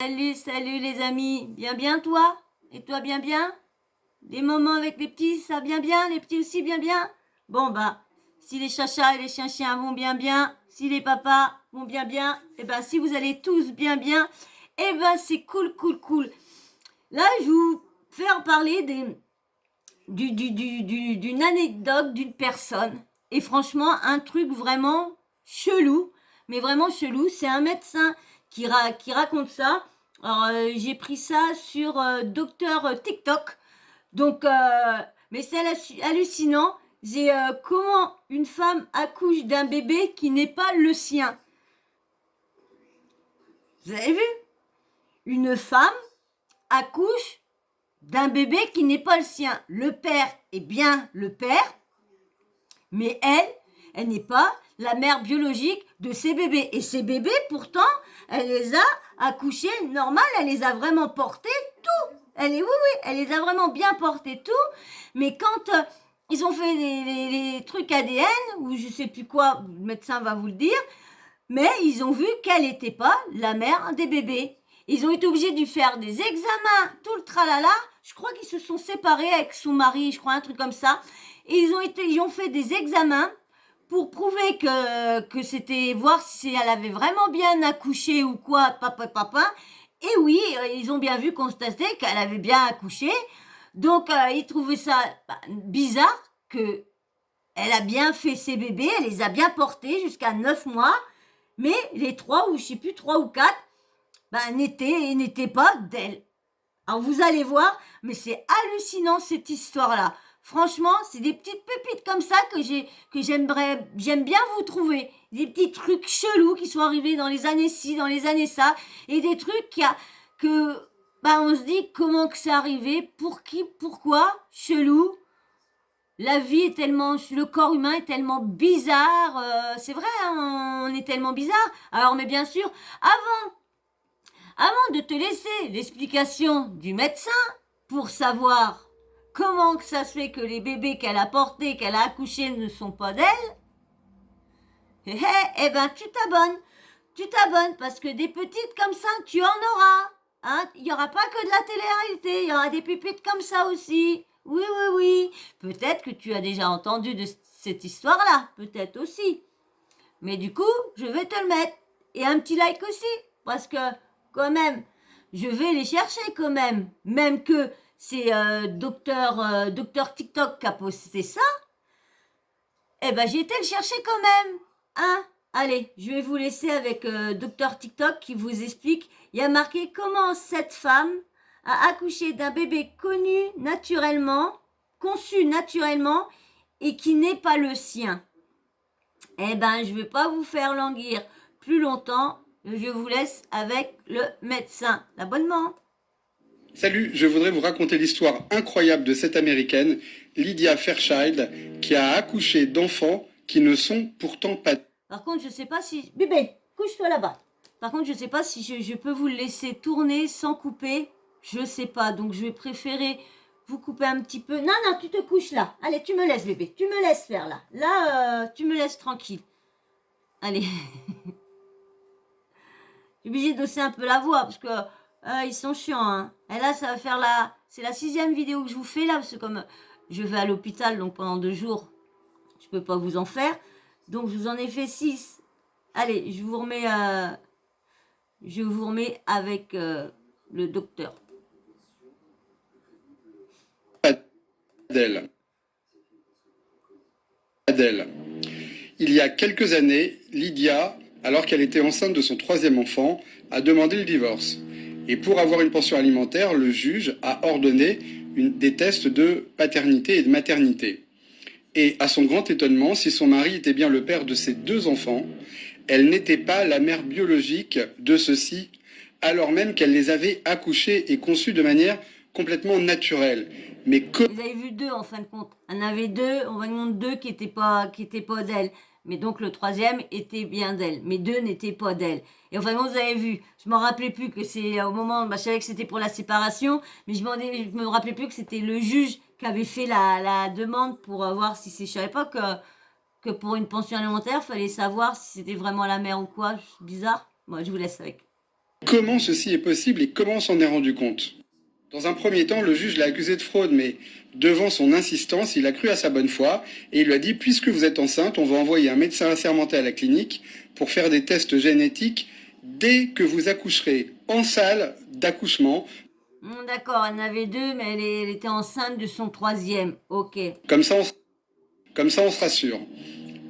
Salut, salut les amis. Bien, bien toi? Et toi, bien, bien? Les moments avec les petits, ça bien, bien? Les petits aussi, bien, bien? Bon, bah, si les chachas et les chiens-chiens vont bien, bien, si les papas vont bien, bien, et ben, si vous allez tous bien, bien, et ben, c'est cool, cool, cool. Là, je vais vous faire parler d'une anecdote d'une personne. Et franchement, un truc vraiment chelou, mais vraiment chelou. C'est un médecin qui raconte ça. Alors, j'ai pris ça sur Docteur TikTok. Donc, mais c'est hallucinant. J'ai comment une femme accouche d'un bébé qui n'est pas le sien. Vous avez vu? Une femme accouche d'un bébé qui n'est pas le sien. Le père est bien le père, mais elle n'est pas la mère biologique de ces bébés. Et ces bébés, pourtant, elle les a accouchés normal, elle les a vraiment portés tout. Oui, elle les a vraiment bien portés tout. Mais quand ils ont fait les trucs ADN, ou je sais plus quoi, le médecin va vous le dire, mais ils ont vu qu'elle n'était pas la mère des bébés. Ils ont été obligés de lui faire des examens, tout le tralala. Je crois qu'ils se sont séparés avec son mari, je crois, un truc comme ça. Et ils ont fait des examens pour prouver que c'était, voir si elle avait vraiment bien accouché ou quoi, papa. Et oui, ils ont bien vu, constater qu'elle avait bien accouché. Donc, ils trouvaient ça bizarre que elle a bien fait ses bébés, elle les a bien portés jusqu'à 9 mois. Mais les 3 ou je sais plus, 3 ou 4, n'étaient pas d'elle. Alors vous allez voir, mais c'est hallucinant cette histoire-là. Franchement, c'est des petites pépites comme ça j'aime bien vous trouver. Des petits trucs chelous qui sont arrivés dans les années ci, dans les années ça, et des trucs on se dit comment que c'est arrivé, pour qui, pourquoi, chelou. La vie est tellement, le corps humain est tellement bizarre, c'est vrai, hein, on est tellement bizarre. Alors, mais bien sûr, avant de te laisser l'explication du médecin pour savoir comment que ça se fait que les bébés qu'elle a portés, qu'elle a accouchés ne sont pas d'elle, tu t'abonnes parce que des petites comme ça, tu en auras. Hein, il n'y aura pas que de la télé-réalité, il y aura des pépites comme ça aussi. Oui, oui, oui. Peut-être que tu as déjà entendu de cette histoire-là, peut-être aussi. Mais du coup, je vais te le mettre. Et un petit like aussi, parce que quand même, je vais les chercher quand même. Même que c'est docteur TikTok qui a posté ça, eh ben j'ai été le chercher quand même. Hein? Allez, je vais vous laisser avec docteur TikTok qui vous explique. Il y a marqué comment cette femme a accouché d'un bébé conçu naturellement et qui n'est pas le sien. Eh ben, je ne vais pas vous faire languir plus longtemps. Je vous laisse avec le médecin. L'abonnement. Salut, je voudrais vous raconter l'histoire incroyable de cette américaine, Lydia Fairchild, qui a accouché d'enfants qui ne sont pourtant pas... Par contre, je sais pas si... Bébé, couche-toi là-bas. Par contre, je sais pas si je peux vous le laisser tourner sans couper. Je sais pas, donc je vais préférer vous couper un petit peu. Non, non, tu te couches là. Allez, tu me laisses, bébé. Tu me laisses faire là. Là, tu me laisses tranquille. Allez. Je suis obligée d'osser un peu la voix parce que ils sont chiants. Hein. Et là, ça va faire la... C'est la 6e vidéo que je vous fais là, parce que comme je vais à l'hôpital, donc pendant 2 jours, je peux pas vous en faire. Donc, je vous en ai fait 6. Allez, je vous remets avec le docteur. Adèle. Il y a quelques années, Lydia, alors qu'elle était enceinte de son 3e enfant, a demandé le divorce. Et pour avoir une pension alimentaire, le juge a ordonné des tests de paternité et de maternité. Et à son grand étonnement, si son mari était bien le père de ses 2 enfants, elle n'était pas la mère biologique de ceux-ci, alors même qu'elle les avait accouchés et conçus de manière complètement naturelle. Mais Vous avez vu 2 en fin de compte. Il y en avait 2, en fin de compte 2 qui n'étaient pas d'elle. Mais donc le 3e était bien d'elle. Mais 2 n'étaient pas d'elle. Et en fin de compte, vous avez vu, je m'en rappelais plus que c'est au moment, je savais que c'était pour la séparation, mais je me rappelais plus que c'était le juge qui avait fait la demande pour voir si c'est, je savais pas que pour une pension alimentaire, il fallait savoir si c'était vraiment la mère ou quoi. Bizarre. Moi, je vous laisse avec. Comment ceci est possible et comment on s'en est rendu compte? Dans un premier temps, le juge l'a accusé de fraude, mais devant son insistance, il a cru à sa bonne foi et il lui a dit, puisque vous êtes enceinte, on va envoyer un médecin assermenté à la clinique pour faire des tests génétiques dès que vous accoucherez en salle d'accouchement. D'accord, elle en avait deux, mais elle était enceinte de son troisième. Ok. Comme ça, on se rassure.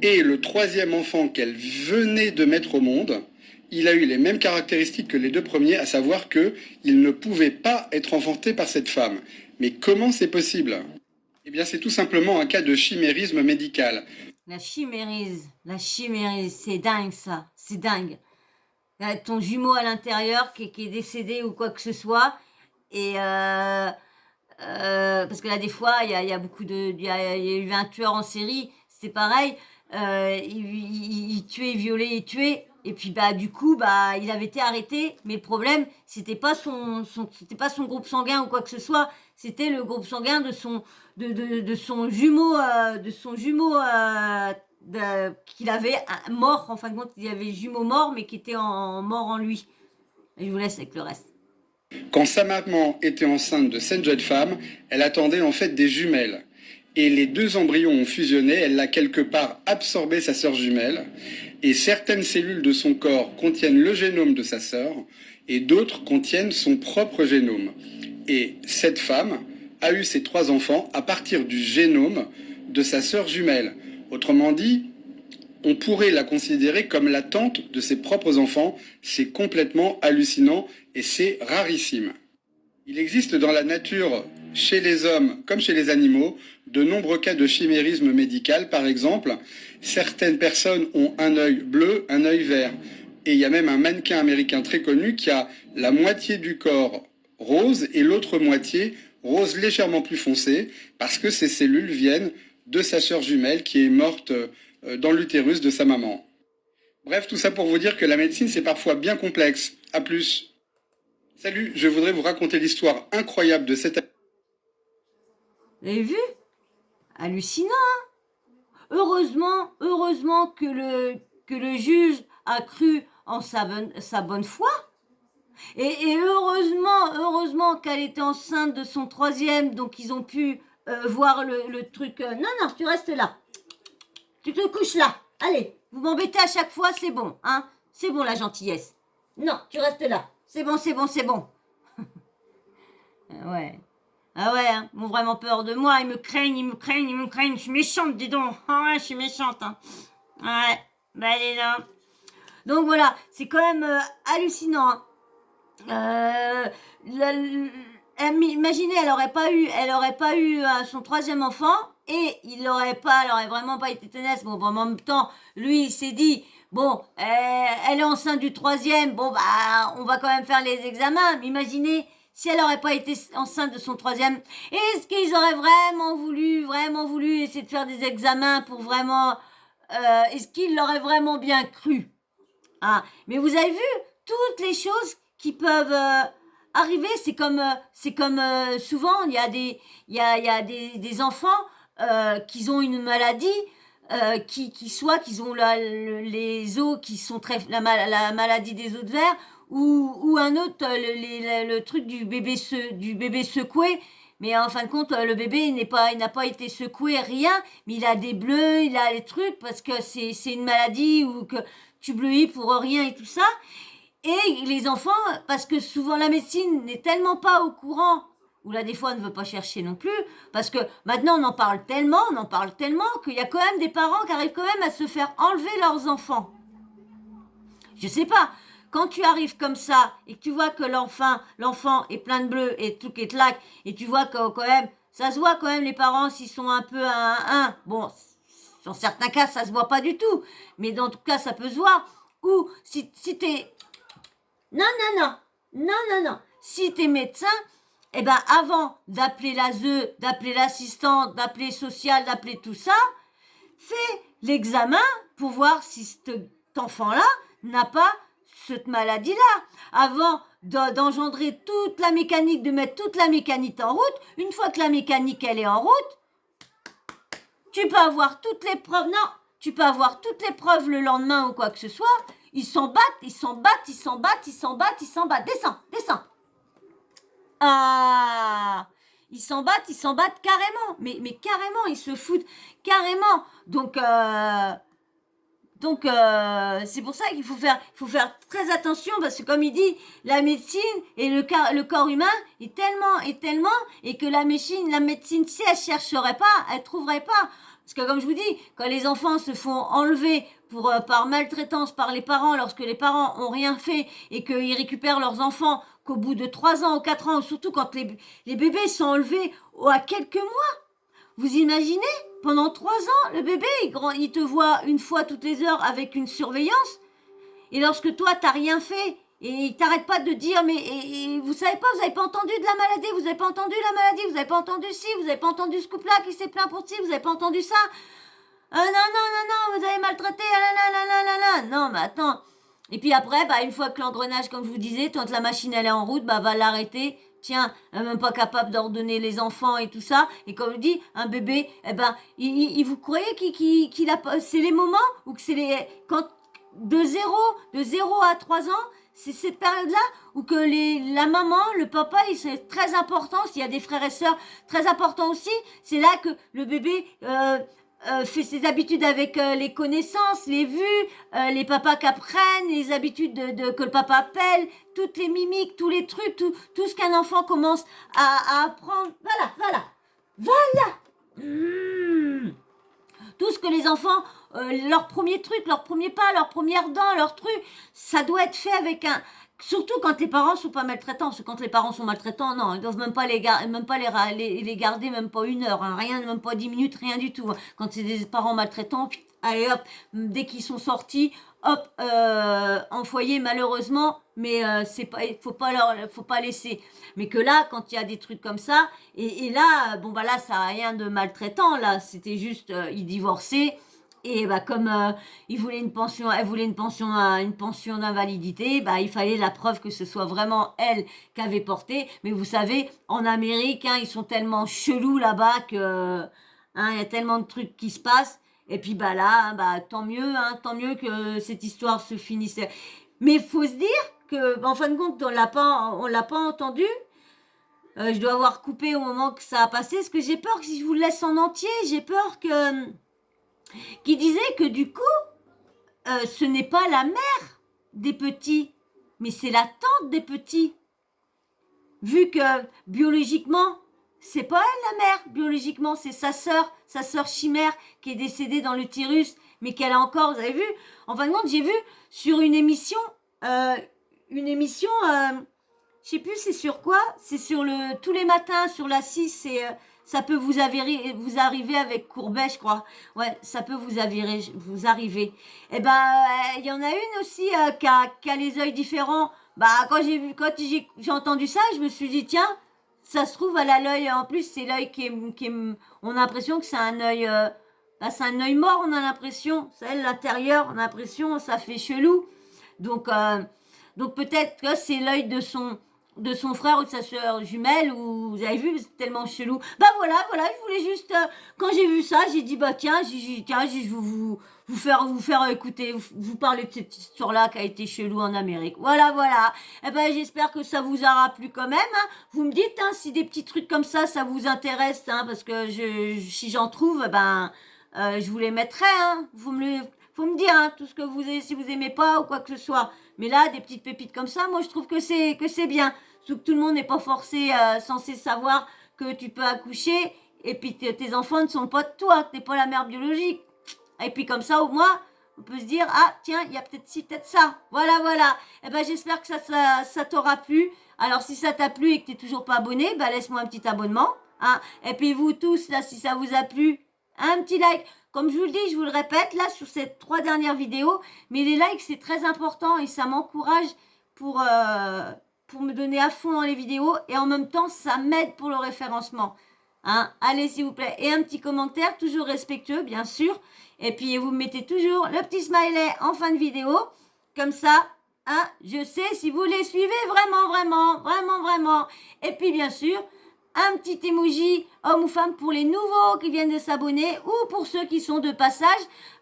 Et le troisième enfant qu'elle venait de mettre au monde, il a eu les mêmes caractéristiques que les deux premiers, à savoir qu'il ne pouvait pas être enfanté par cette femme. Mais comment c'est possible? Eh bien, c'est tout simplement un cas de chimérisme médical. La chimérise, c'est dingue ça, c'est dingue. Ton jumeau à l'intérieur qui est décédé ou quoi que ce soit, et parce que là des fois il y a beaucoup de, il y a eu un tueur en série, c'est pareil, il tuait, il violait, il tuait, et puis bah du coup bah il avait été arrêté, mais le problème c'était pas c'était pas son groupe sanguin ou quoi que ce soit, c'était le groupe sanguin de son jumeau, qu'il avait mort, en fin de compte il y avait jumeau mort mais qui était mort en lui. Et je vous laisse avec le reste. Quand sa maman était enceinte de cette jeune femme, elle attendait en fait des jumelles. Et les deux embryons ont fusionné, elle a quelque part absorbé sa sœur jumelle, et certaines cellules de son corps contiennent le génome de sa sœur, et d'autres contiennent son propre génome. Et cette femme a eu ses 3 enfants à partir du génome de sa sœur jumelle. Autrement dit, on pourrait la considérer comme la tante de ses propres enfants. C'est complètement hallucinant et c'est rarissime. Il existe dans la nature, chez les hommes comme chez les animaux, de nombreux cas de chimérisme médical. Par exemple, certaines personnes ont un œil bleu, un œil vert. Et il y a même un mannequin américain très connu qui a la moitié du corps rose et l'autre moitié rose légèrement plus foncé, parce que ces cellules viennent de sa sœur jumelle qui est morte dans l'utérus de sa maman. Bref, tout ça pour vous dire que la médecine, c'est parfois bien complexe. À plus. Salut, je voudrais vous raconter l'histoire incroyable de cette... Vous avez vu? Hallucinant, hein? Heureusement que le juge a cru en sa bonne foi. Et heureusement qu'elle était enceinte de son troisième, donc ils ont pu voir le truc. Non, tu restes là. Tu te couches là. Allez, vous m'embêtez à chaque fois, c'est bon, hein? C'est bon la gentillesse. Non, tu restes là. C'est bon. Ouais. Ah ouais, hein, ils ont vraiment peur de moi. Ils me craignent. Je suis méchante, dis donc. Ah ouais, je suis méchante, hein. Ouais, bah allez là. Donc voilà, c'est quand même hallucinant, hein. Imaginez, elle aurait pas eu son troisième enfant et elle aurait vraiment pas été tenace. Bon, en même temps, lui, il s'est dit, bon, elle est enceinte du troisième, bon, bah, on va quand même faire les examens. Mais imaginez, si elle aurait pas été enceinte de son troisième, est-ce qu'ils auraient vraiment voulu essayer de faire des examens pour vraiment, est-ce qu'ils l'auraient vraiment bien cru? Ah, mais vous avez vu toutes les choses qui peuvent arriver. C'est comme souvent il y a des enfants qui ont une maladie qu'ils ont les os qui sont la maladie des os de verre ou un autre le truc du bébé secoué. Mais en fin de compte, le bébé il n'a pas été secoué, rien, mais il a des bleus, il a les trucs parce que c'est une maladie ou que tu bleuis pour rien et tout ça. Et les enfants, parce que souvent la médecine n'est tellement pas au courant, ou là des fois ne veut pas chercher non plus, parce que maintenant on en parle tellement qu'il y a quand même des parents qui arrivent quand même à se faire enlever leurs enfants. Je sais pas, quand tu arrives comme ça et que tu vois que l'enfant est plein de bleu et tout est tlac, et tu vois que quand même, ça se voit quand même les parents s'ils sont un peu bon, dans certains cas ça se voit pas du tout, mais dans tout cas ça peut se voir, ou si t'es... Non. Si t'es médecin, eh ben avant d'appeler l'ASE, d'appeler l'assistante, d'appeler social, d'appeler tout ça, fais l'examen pour voir si cet enfant-là n'a pas cette maladie-là. Avant d'engendrer toute la mécanique, de mettre toute la mécanique en route, une fois que la mécanique elle est en route, tu peux avoir toutes les preuves. Non, tu peux avoir toutes les preuves le lendemain ou quoi que ce soit. ils s'en battent, ils s'en battent, ils s'en battent, ils s'en battent, ils s'en battent. Descends, descends. Ah, ils s'en battent carrément. Mais carrément, ils se foutent carrément. Donc, c'est pour ça qu'il faut faire très attention parce que comme il dit, la médecine et le corps humain est tellement, et que la médecine, si elle chercherait pas, elle trouverait pas. Parce que comme je vous dis, quand les enfants se font enlever par maltraitance par les parents, lorsque les parents ont rien fait et qu'ils récupèrent leurs enfants qu'au bout de 3 ans ou 4 ans, surtout quand les bébés sont enlevés à quelques mois, vous imaginez? Pendant 3 ans, le bébé, il te voit une fois toutes les heures avec une surveillance. Et lorsque toi, t'as rien fait, et il t'arrête pas de dire, mais vous savez pas, vous avez pas entendu de la maladie, vous avez pas entendu la maladie, vous avez pas entendu ci, vous avez pas entendu ce couple-là qui s'est plaint pour ci, vous avez pas entendu ça. Non, non, non, non, vous avez maltraité, non, mais attends. Et puis après, une fois que l'engrenage, comme je vous disais, quand la machine elle est en route, va l'arrêter. Tiens, elle n'est même pas capable d'ordonner les enfants et tout ça. Et comme je dis, un bébé, vous croyez qu'il a, c'est les moments où que c'est quand de 0 à 3 ans, c'est cette période-là où que la maman, le papa, c'est très important. S'il y a des frères et sœurs, très important aussi. C'est là que le bébé fait ses habitudes avec les connaissances, les vues, les papas qu'apprennent, les habitudes que le papa appelle, toutes les mimiques, tous les trucs, tout ce qu'un enfant commence à apprendre. Voilà. Tout ce que les enfants, leur premier truc, leur premier pas, leur première dent, leur truc, ça doit être fait avec un... Surtout quand les parents sont pas maltraitants, parce que quand les parents sont maltraitants, non, ils doivent même pas les garder, même pas 1 heure, hein, rien, même pas 10 minutes, rien du tout. Hein. Quand c'est des parents maltraitants, allez hop, dès qu'ils sont sortis, hop, en foyer malheureusement, mais c'est pas, faut pas laisser. Mais que là, quand il y a des trucs comme ça, et là, là, ça a rien de maltraitant, là, c'était juste, ils divorçaient. Et comme elle voulait une pension d'invalidité, il fallait la preuve que ce soit vraiment elle qui avait porté. Mais vous savez, en Amérique, ils sont tellement chelous là-bas que il y a tellement de trucs qui se passent. Et puis tant mieux que cette histoire se finisse. Mais il faut se dire que, en fin de compte, on l'a pas entendu. Je dois avoir coupé au moment que ça a passé. Parce que j'ai peur que si je vous le laisse en entier, j'ai peur qui disait que du coup, ce n'est pas la mère des petits, mais c'est la tante des petits. Vu que biologiquement, c'est pas elle la mère, biologiquement, c'est sa sœur chimère qui est décédée dans l'utérus, mais qu'elle a encore, vous avez vu? En fin de compte, j'ai vu sur une émission, je sais plus c'est sur quoi, c'est sur tous les matins sur la 6, c'est... ça peut vous arriver avec Courbet, je crois. Ouais, ça peut vous arriver. Eh il y en a une aussi qui a les yeux différents. Quand j'ai entendu ça, je me suis dit, tiens, ça se trouve, elle a l'œil, en plus, c'est l'œil on a l'impression que c'est un œil, c'est un œil mort, on a l'impression. C'est l'intérieur, on a l'impression, ça fait chelou. Donc peut-être que c'est l'œil de son frère ou de sa soeur jumelle, ou vous avez vu, c'est tellement chelou. Voilà, je voulais juste, quand j'ai vu ça, j'ai dit, tiens, je vais vous faire écouter, vous parler de cette histoire-là qui a été chelou en Amérique. Voilà. J'espère que ça vous aura plu quand même, hein. Vous me dites, si des petits trucs comme ça vous intéresse, parce que si j'en trouve, je vous les mettrai, hein. Faut me dire, tout ce que si vous aimez pas ou quoi que ce soit. Mais là, des petites pépites comme ça, moi, je trouve que c'est bien. Surtout que tout le monde n'est pas censé savoir que tu peux accoucher. Et puis, tes enfants ne sont pas de toi, que t'es pas la mère biologique. Et puis, comme ça, au moins, on peut se dire, tiens, il y a peut-être ci, peut-être ça. Voilà. J'espère que ça t'aura plu. Alors, si ça t'a plu et que t'es toujours pas abonné, laisse-moi un petit abonnement. Hein. Et puis, vous tous, là, si ça vous a plu, un petit like. Comme je vous le dis, je vous le répète, là, sur ces 3 dernières vidéos, mais les likes, c'est très important et ça m'encourage pour me donner à fond dans les vidéos et en même temps, ça m'aide pour le référencement. Hein, allez, s'il vous plaît. Et un petit commentaire, toujours respectueux, bien sûr. Et puis, vous mettez toujours le petit smiley en fin de vidéo. Comme ça, je sais si vous les suivez vraiment. Et puis, bien sûr, un petit emoji, homme ou femme, pour les nouveaux qui viennent de s'abonner ou pour ceux qui sont de passage.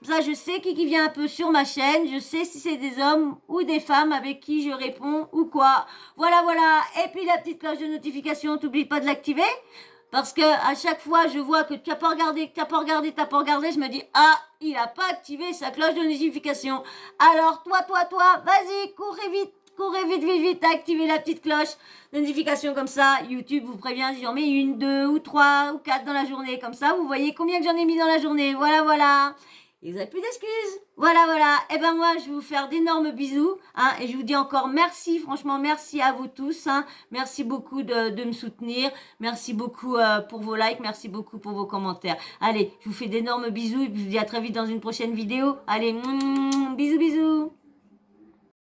Ça, je sais qui vient un peu sur ma chaîne. Je sais si c'est des hommes ou des femmes avec qui je réponds ou quoi. Voilà, voilà. Et puis la petite cloche de notification, t'oublies pas de l'activer. Parce que à chaque fois, je vois que tu n'as pas regardé, je me dis, ah, il n'a pas activé sa cloche de notification. Alors, toi, vas-y, courez vite, activez la petite cloche de notification comme ça. YouTube vous prévient si j'en mets 1, 2 ou 3 ou 4 dans la journée. Comme ça, vous voyez combien que j'en ai mis dans la journée. Voilà, voilà. Et vous n'avez plus d'excuses. Voilà, voilà. Et ben moi, je vais vous faire d'énormes bisous. Hein, et je vous dis encore merci, franchement, merci à vous tous. Hein. Merci beaucoup de me soutenir. Merci beaucoup pour vos likes. Merci beaucoup pour vos commentaires. Allez, je vous fais d'énormes bisous. Et puis je vous dis à très vite dans une prochaine vidéo. Allez, bisous, bisous.